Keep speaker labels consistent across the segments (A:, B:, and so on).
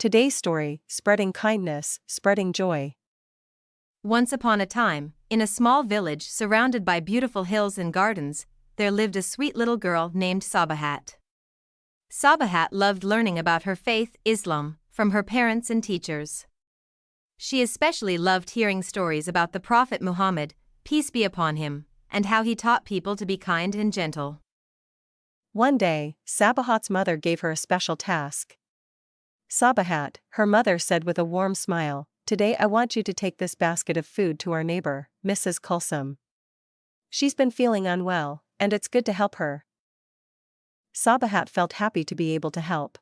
A: Today's story, spreading kindness, spreading joy.
B: Once upon a time, in a small village surrounded by beautiful hills and gardens, there lived a sweet little girl named Sabahat. Sabahat loved learning about her faith, Islam, from her parents and teachers. She especially loved hearing stories about the Prophet Muhammad, peace be upon him, and how he taught people to be kind and gentle.
A: One day, Sabahat's mother gave her a special task. Sabahat, her mother said with a warm smile, "Today I want you to take this basket of food to our neighbor, Mrs. Kulsum. She's been feeling unwell, and it's good to help her." Sabahat felt happy to be able to help.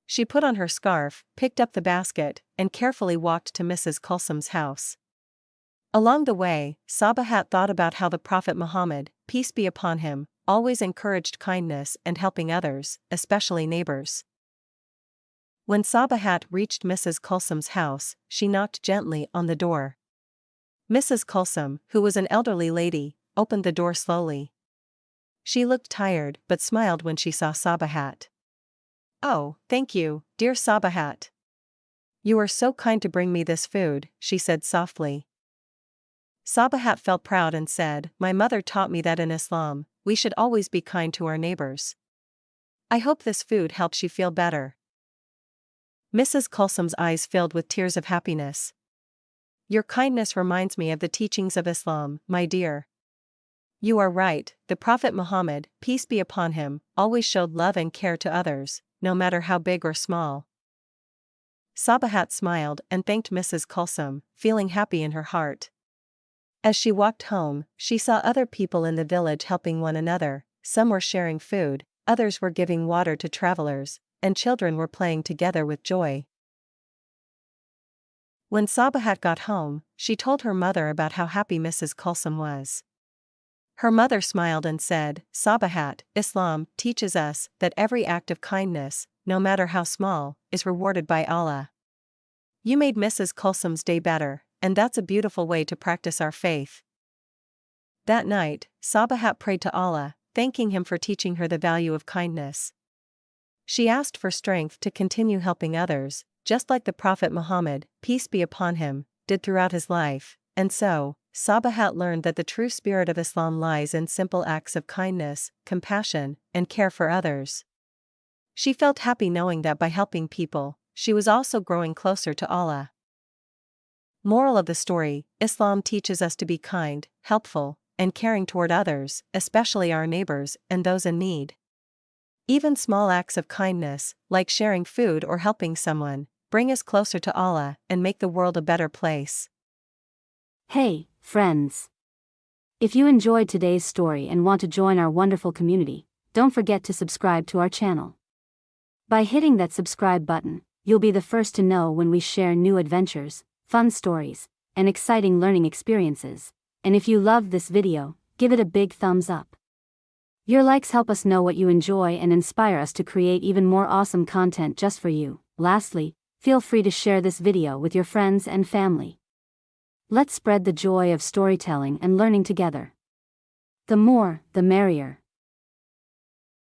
A: She put on her scarf, picked up the basket, and carefully walked to Mrs. Kulsum's house. Along the way, Sabahat thought about how the Prophet Muhammad, peace be upon him, always encouraged kindness and helping others, especially neighbors. When Sabahat reached Mrs. Kulsum's house, she knocked gently on the door. Mrs. Kulsum, who was an elderly lady, opened the door slowly. She looked tired but smiled when she saw Sabahat. "Oh, thank you, dear Sabahat. You are so kind to bring me this food," she said softly. Sabahat felt proud and said, "My mother taught me that in Islam, we should always be kind to our neighbors. I hope this food helps you feel better." Mrs. Kulsum's eyes filled with tears of happiness. "Your kindness reminds me of the teachings of Islam, my dear. You are right, the Prophet Muhammad, peace be upon him, always showed love and care to others, no matter how big or small." Sabahat smiled and thanked Mrs. Kulsum, feeling happy in her heart. As she walked home, she saw other people in the village helping one another. Some were sharing food, others were giving water to travelers, and children were playing together with joy. When Sabahat got home, she told her mother about how happy Mrs. Kulsum was. Her mother smiled and said, "Sabahat, Islam teaches us that every act of kindness, no matter how small, is rewarded by Allah. You made Mrs. Kulsum's day better, and that's a beautiful way to practice our faith." That night, Sabahat prayed to Allah, thanking him for teaching her the value of kindness. She asked for strength to continue helping others, just like the Prophet Muhammad, peace be upon him, did throughout his life, and so, Sabahat learned that the true spirit of Islam lies in simple acts of kindness, compassion, and care for others. She felt happy knowing that by helping people, she was also growing closer to Allah. Moral of the story: Islam teaches us to be kind, helpful, and caring toward others, especially our neighbors and those in need. Even small acts of kindness, like sharing food or helping someone, bring us closer to Allah and make the world a better place.
C: Hey, friends! If you enjoyed today's story and want to join our wonderful community, don't forget to subscribe to our channel. By hitting that subscribe button, you'll be the first to know when we share new adventures, fun stories, and exciting learning experiences. And if you loved this video, give it a big thumbs up. Your likes help us know what you enjoy and inspire us to create even more awesome content just for you. Lastly, feel free to share this video with your friends and family. Let's spread the joy of storytelling and learning together. The more, the merrier.